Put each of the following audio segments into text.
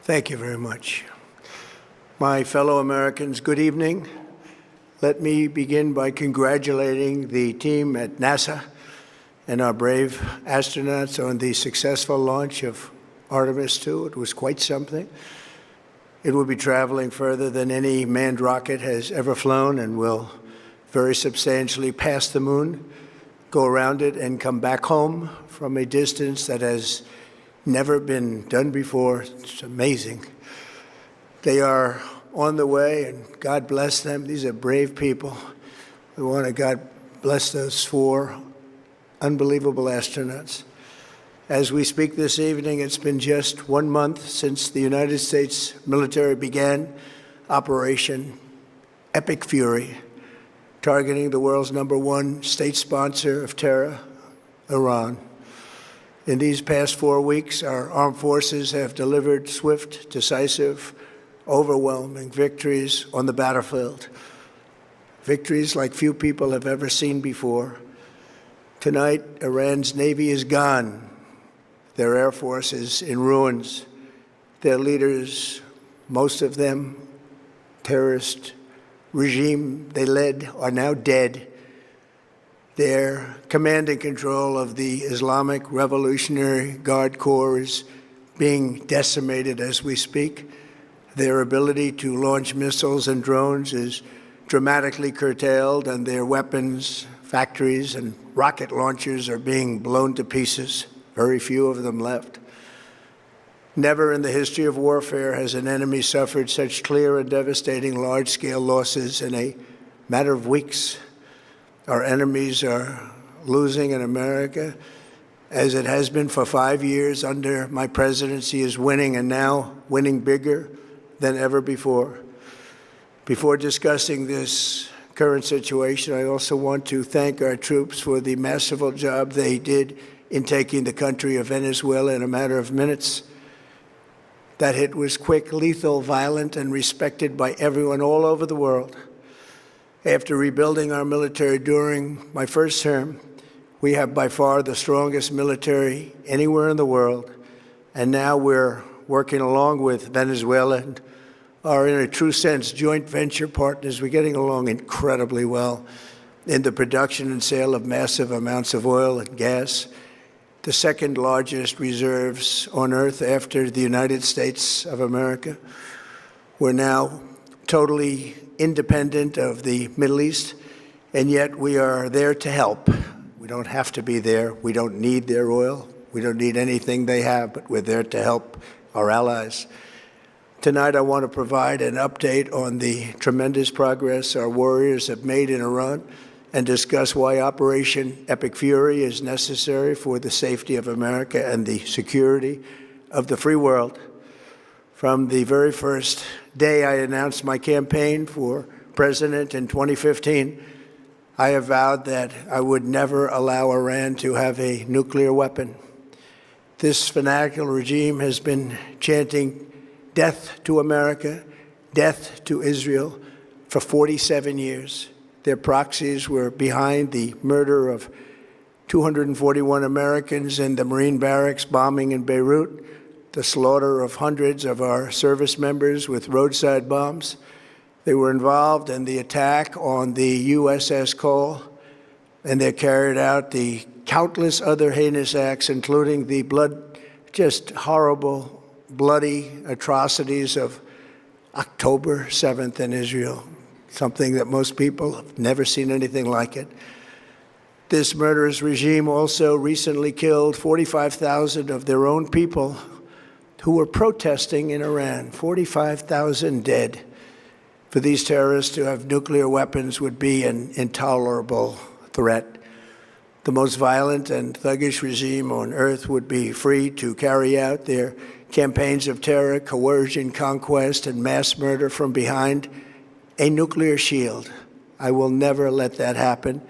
Thank you very much. My fellow Americans, good evening. Let me begin by congratulating the team at NASA and our brave astronauts on the successful launch of Artemis II. It was quite something. It will be traveling further than any manned rocket has ever flown and will very substantially pass the moon, go around it, and come back home from a distance that has never been done before. It's amazing. They are on the way, and God bless them. These are brave people. We want to God bless those 4 unbelievable astronauts. As we speak this evening, it's been just 1 month since the United States military began Operation Epic Fury, targeting the world's #1 state sponsor of terror, Iran. In these past 4 weeks, our armed forces have delivered swift, decisive, overwhelming victories on the battlefield, victories like few people have ever seen before. Tonight, Iran's Navy is gone. Their Air Force is in ruins. Their leaders, most of them terrorist regime they led, are now dead. Their command and control of the Islamic Revolutionary Guard Corps is being decimated as we speak. Their ability to launch missiles and drones is dramatically curtailed, and their weapons, factories, and rocket launchers are being blown to pieces. Very few of them left. Never in the history of warfare has an enemy suffered such clear and devastating large-scale losses in a matter of weeks. Our enemies are losing, in America, as it has been for 5 years under my presidency, is winning, and now winning bigger than ever before. Before discussing this current situation, I also want to thank our troops for the masterful job they did in taking the country of Venezuela in a matter of minutes. That hit was quick, lethal, violent, and respected by everyone all over the world. After rebuilding our military during my first term, we have by far the strongest military anywhere in the world, and now we're working along with Venezuela and are, in a true sense, joint venture partners. We're getting along incredibly well in the production and sale of massive amounts of oil and gas, the second largest reserves on Earth after the United States of America. We're now totally independent of the Middle East, and yet we are there to help. We don't have to be there. We don't need their oil. We don't need anything they have, but we're there to help our allies. Tonight, I want to provide an update on the tremendous progress our warriors have made in Iran and discuss why Operation Epic Fury is necessary for the safety of America and the security of the free world. From the very first day I announced my campaign for president in 2015, I have vowed that I would never allow Iran to have a nuclear weapon. This fanatical regime has been chanting death to America, death to Israel for 47 years. Their proxies were behind the murder of 241 Americans in the Marine barracks bombing in Beirut, the slaughter of hundreds of our service members with roadside bombs. They were involved in the attack on the USS Cole, and they carried out the countless other heinous acts, including the just horrible, bloody atrocities of October 7th in Israel, something that most people have never seen anything like it. This murderous regime also recently killed 45,000 of their own people who were protesting in Iran. 45,000 dead. For these terrorists to have nuclear weapons would be an intolerable threat. The most violent and thuggish regime on earth would be free to carry out their campaigns of terror, coercion, conquest, and mass murder from behind a nuclear shield. I will never let that happen,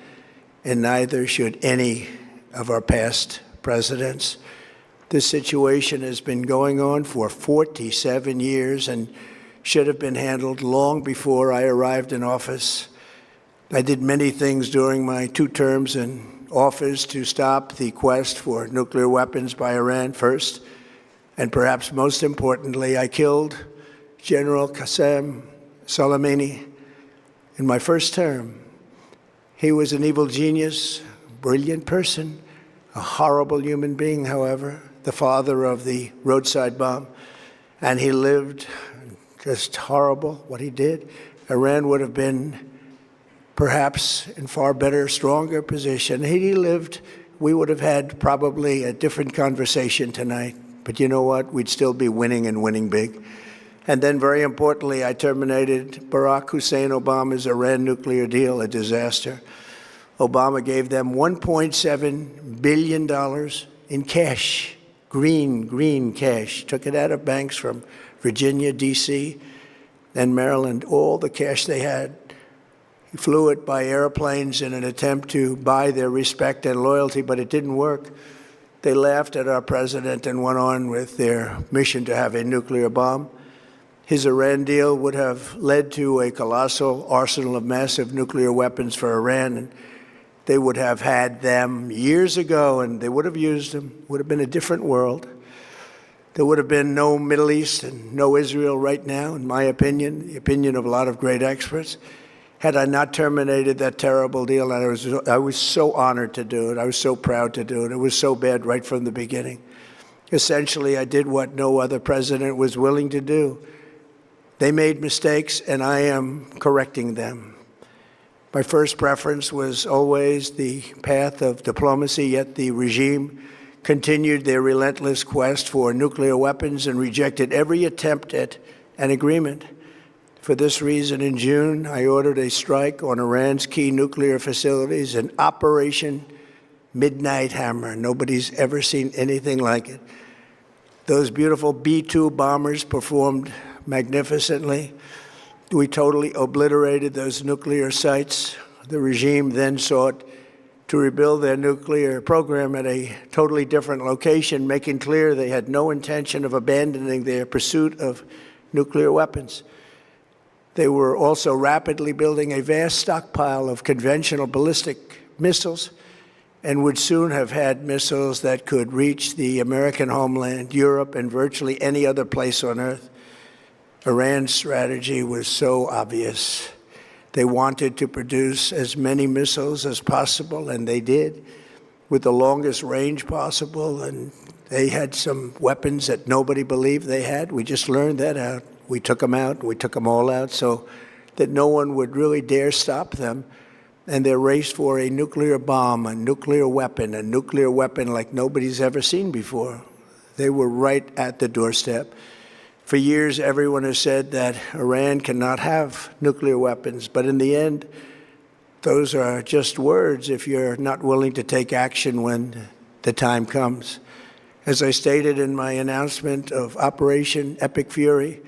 and neither should any of our past presidents. This situation has been going on for 47 years and should have been handled long before I arrived in office. I did many things during my 2 terms in office to stop the quest for nuclear weapons by Iran. First, And perhaps most importantly, I killed General Qasem Soleimani in my first term. He was an evil genius, brilliant person, a horrible human being, however, the father of the roadside bomb. And he lived just horrible, what he did. Iran would have been perhaps in far better, stronger position. Had he lived, we would have had probably a different conversation tonight. But you know what? We'd still be winning and winning big. And then, very importantly, I terminated Barack Hussein Obama's Iran nuclear deal, a disaster. Obama gave them $1.7 billion in cash, green cash. Took it out of banks from Virginia, D.C., and Maryland, all the cash they had. He flew it by airplanes in an attempt to buy their respect and loyalty, but it didn't work. They laughed at our president and went on with their mission to have a nuclear bomb. His Iran deal would have led to a colossal arsenal of massive nuclear weapons for Iran, and they would have had them years ago, and they would have used them. It would have been a different world. There would have been no Middle East and no Israel right now, in my opinion, the opinion of a lot of great experts, had I not terminated that terrible deal. And I was so honored to do it. I was so proud to do it. It was so bad right from the beginning. Essentially, I did what no other president was willing to do. They made mistakes, and I am correcting them. My first preference was always the path of diplomacy, yet the regime continued their relentless quest for nuclear weapons and rejected every attempt at an agreement. For this reason, in June, I ordered a strike on Iran's key nuclear facilities, an Operation Midnight Hammer. Nobody's ever seen anything like it. Those beautiful B-2 bombers performed magnificently. We totally obliterated those nuclear sites. The regime then sought to rebuild their nuclear program at a totally different location, making clear they had no intention of abandoning their pursuit of nuclear weapons. They were also rapidly building a vast stockpile of conventional ballistic missiles and would soon have had missiles that could reach the American homeland, Europe, and virtually any other place on Earth. Iran's strategy was so obvious. They wanted to produce as many missiles as possible, and they did, with the longest range possible. And they had some weapons that nobody believed they had. We just learned that out. We took them out. We took them all out so that no one would really dare stop them. And their race for a nuclear bomb, a nuclear weapon like nobody's ever seen before. They were right at the doorstep. For years, everyone has said that Iran cannot have nuclear weapons, but in the end, those are just words if you're not willing to take action when the time comes. As I stated in my announcement of Operation Epic Fury,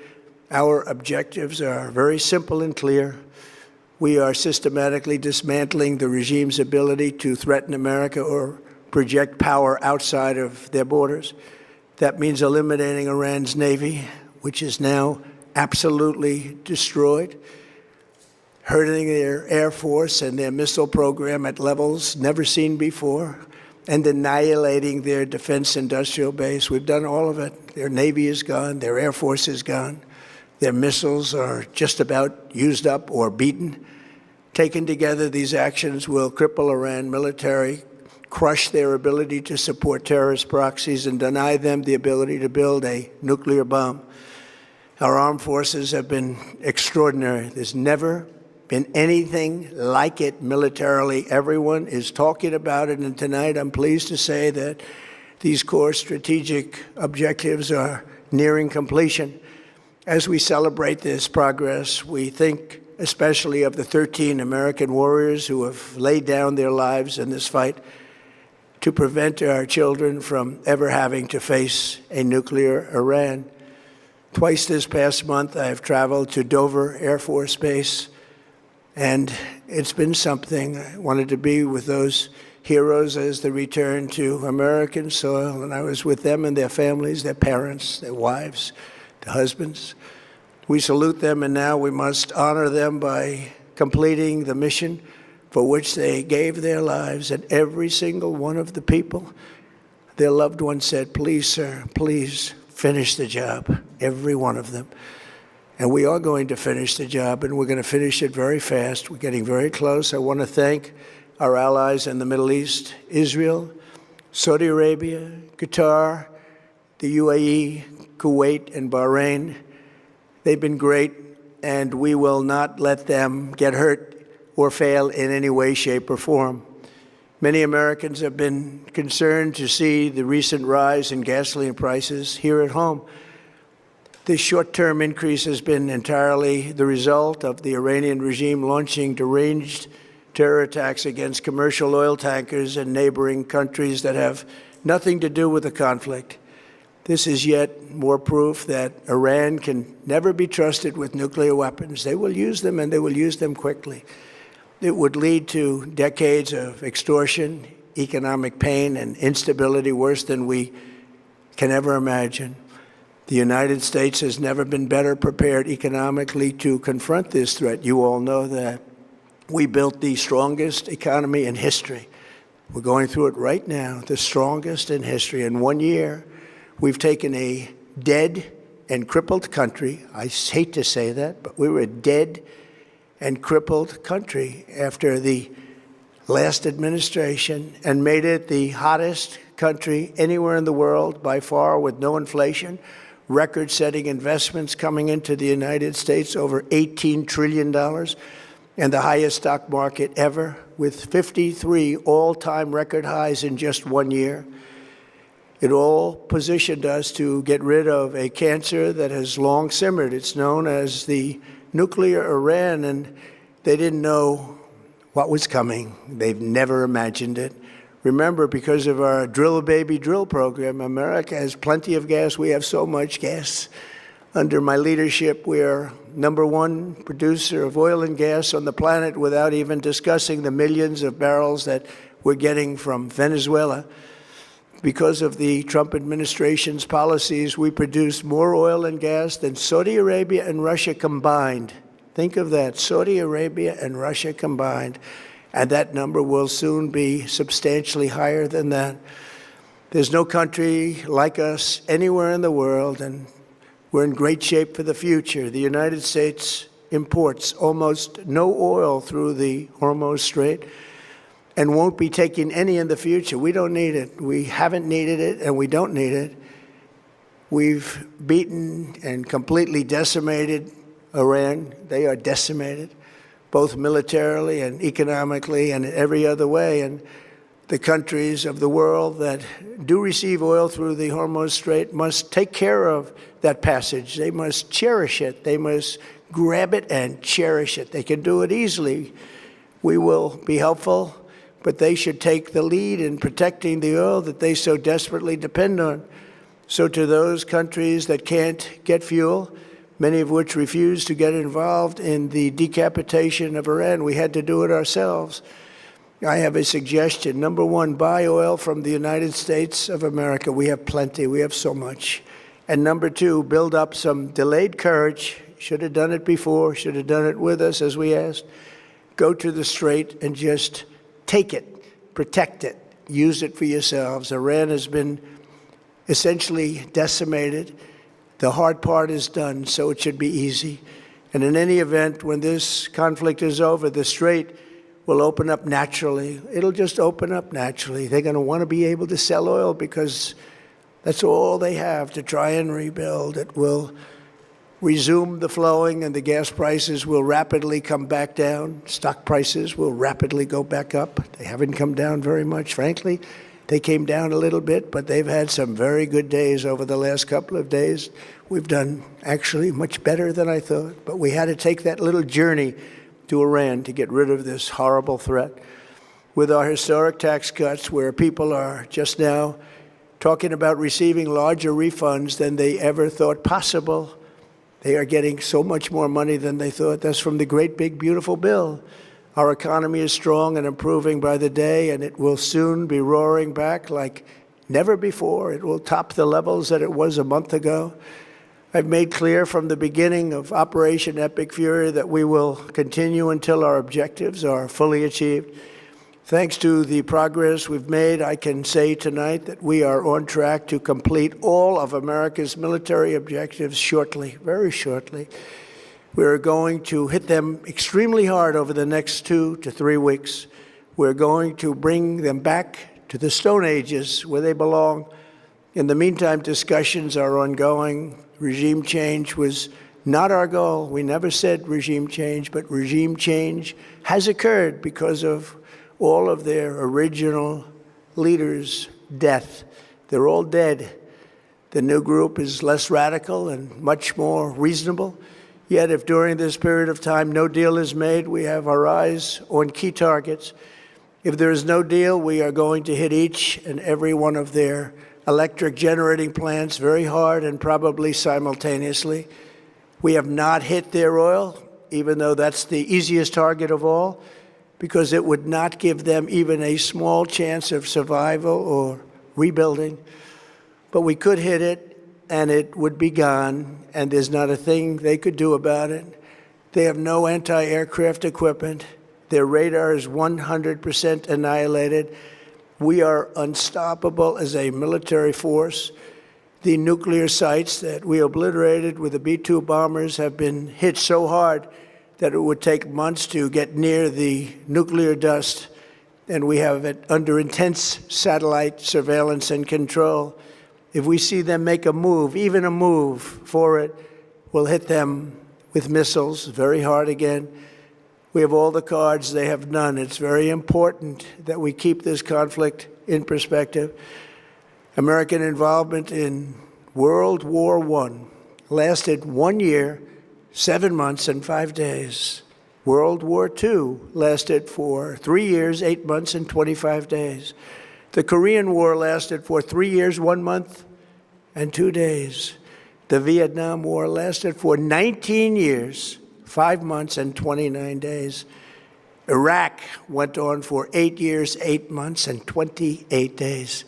our objectives are very simple and clear. We are systematically dismantling the regime's ability to threaten America or project power outside of their borders. That means eliminating Iran's Navy, which is now absolutely destroyed, hurting their Air Force and their missile program at levels never seen before, and annihilating their defense industrial base. We've done all of it. Their Navy is gone. Their Air Force is gone. Their missiles are just about used up or beaten. Taken together, these actions will cripple Iran military, crush their ability to support terrorist proxies, and deny them the ability to build a nuclear bomb. Our armed forces have been extraordinary. There's never been anything like it militarily. Everyone is talking about it, and tonight I'm pleased to say that these core strategic objectives are nearing completion. As we celebrate this progress, we think especially of the 13 American warriors who have laid down their lives in this fight to prevent our children from ever having to face a nuclear Iran. Twice this past month, I have traveled to Dover Air Force Base, and it's been something. I wanted to be with those heroes as they return to American soil, and I was with them and their families, their parents, their wives, their husbands. We salute them, and now we must honor them by completing the mission for which they gave their lives. And every single one of the people, their loved ones said, "Please, sir, please finish the job, every one of them. And we are going to finish the job, and we're going to finish it very fast. We're getting very close. I want to thank our allies in the Middle East, Israel, Saudi Arabia, Qatar, the UAE, Kuwait, and Bahrain. They've been great, and we will not let them get hurt or fail in any way, shape, or form. Many Americans have been concerned to see the recent rise in gasoline prices here at home. This short-term increase has been entirely the result of the Iranian regime launching deranged terror attacks against commercial oil tankers in neighboring countries that have nothing to do with the conflict. This is yet more proof that Iran can never be trusted with nuclear weapons. They will use them, and they will use them quickly. It would lead to decades of extortion, economic pain, and instability worse than we can ever imagine. The United States has never been better prepared economically to confront this threat. You all know that. We built the strongest economy in history. We're going through it right now, the strongest in history. In 1 year, we've taken a dead and crippled country. I hate to say that, but we were a dead and crippled country after the last administration and made it the hottest country anywhere in the world by far, with no inflation, record-setting investments coming into the United States, over $18 trillion, and the highest stock market ever, with 53 all-time record highs in just 1 year. It all positioned us to get rid of a cancer that has long simmered. It's known as the nuclear Iran, and they didn't know what was coming. They've never imagined it. Remember, because of our Drill Baby Drill program, America has plenty of gas. We have so much gas. Under my leadership, we are #1 producer of oil and gas on the planet, without even discussing the millions of barrels that we're getting from Venezuela. Because of the Trump administration's policies, we produce more oil and gas than Saudi Arabia and Russia combined. Think of that, Saudi Arabia and Russia combined. And that number will soon be substantially higher than that. There's no country like us anywhere in the world, and we're in great shape for the future. The United States imports almost no oil through the Hormuz Strait and won't be taking any in the future. We don't need it. We haven't needed it, and we don't need it. We've beaten and completely decimated Iran. They are decimated, both militarily and economically and in every other way. And the countries of the world that do receive oil through the Hormuz Strait must take care of that passage. They must cherish it. They must grab it and cherish it. They can do it easily. We will be helpful, but they should take the lead in protecting the oil that they so desperately depend on. So to those countries that can't get fuel, many of which refuse to get involved in the decapitation of Iran, we had to do it ourselves. I have a suggestion. #1, buy oil from the United States of America. We have plenty. We have so much. And #2, build up some delayed courage. Should have done it before. Should have done it with us, as we asked. Go to the Strait and just take it, protect it, use it for yourselves. Iran has been essentially decimated. The hard part is done, so it should be easy. And in any event, when this conflict is over, the Strait will open up naturally. It'll just open up naturally. They're going to want to be able to sell oil because that's all they have to try and rebuild. It will resume the flowing, and the gas prices will rapidly come back down. Stock prices will rapidly go back up. They haven't come down very much, frankly. They came down a little bit, but they've had some very good days over the last couple of days. We've done actually much better than I thought, but we had to take that little journey to Iran to get rid of this horrible threat. With our historic tax cuts, where people are just now talking about receiving larger refunds than they ever thought possible, they are getting so much more money than they thought. That's from the great big beautiful bill. Our economy is strong and improving by the day, and it will soon be roaring back like never before. It will top the levels that it was a month ago. I've made clear from the beginning of Operation Epic Fury that we will continue until our objectives are fully achieved. Thanks to the progress we've made, I can say tonight that we are on track to complete all of America's military objectives shortly, very shortly. We're going to hit them extremely hard over the next 2 to 3 weeks. We're going to bring them back to the Stone Ages where they belong. In the meantime, discussions are ongoing. Regime change was not our goal. We never said regime change, but regime change has occurred because of all of their original leaders' death. They're all dead. The new group is less radical and much more reasonable. Yet if during this period of time no deal is made, we have our eyes on key targets. If there is no deal, we are going to hit each and every one of their electric generating plants very hard and probably simultaneously. We have not hit their oil, even though that's the easiest target of all, because it would not give them even a small chance of survival or rebuilding. But we could hit it, and it would be gone, and there's not a thing they could do about it. They have no anti-aircraft equipment. Their radar is 100% annihilated. We are unstoppable as a military force. The nuclear sites that we obliterated with the B-2 bombers have been hit so hard that it would take months to get near the nuclear dust, and we have it under intense satellite surveillance and control. If we see them make a move, even a move for it, we'll hit them with missiles very hard again. We have all the cards, they have none. It's very important that we keep this conflict in perspective. American involvement in World War I lasted 1 year, 7 months, and 5 days. World War II lasted for 3 years, 8 months, and 25 days. The Korean War lasted for 3 years, 1 month, and 2 days. The Vietnam War lasted for 19 years, 5 months, and 29 days. Iraq went on for 8 years, 8 months, and 28 days.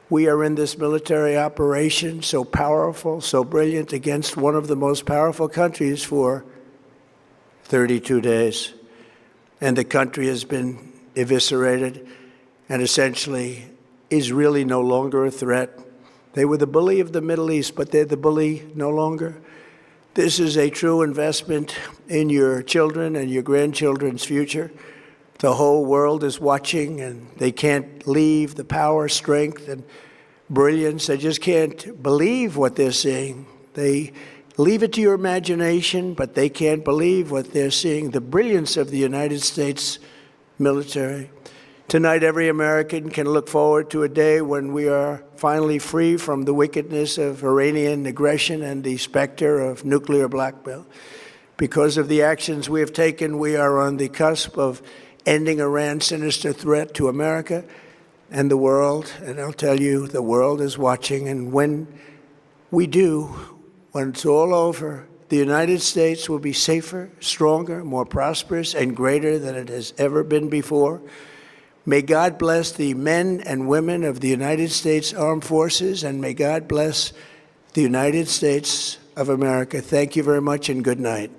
We are in this military operation so powerful, so brilliant, against one of the most powerful countries for 32 days. And the country has been eviscerated and essentially is really no longer a threat. They were the bully of the Middle East, but they're the bully no longer. This is a true investment in your children and your grandchildren's future. The whole world is watching, and they can't leave the power, strength, and brilliance. They just can't believe what they're seeing. They leave it to your imagination, but they can't believe what they're seeing, the brilliance of the United States military. Tonight, every American can look forward to a day when we are finally free from the wickedness of Iranian aggression and the specter of nuclear blackmail. Because of the actions we have taken, we are on the cusp of ending Iran's sinister threat to America and the world. And I'll tell you, the world is watching. And when we do, when it's all over, the United States will be safer, stronger, more prosperous, and greater than it has ever been before. May God bless the men and women of the United States Armed Forces, and may God bless the United States of America. Thank you very much, and good night.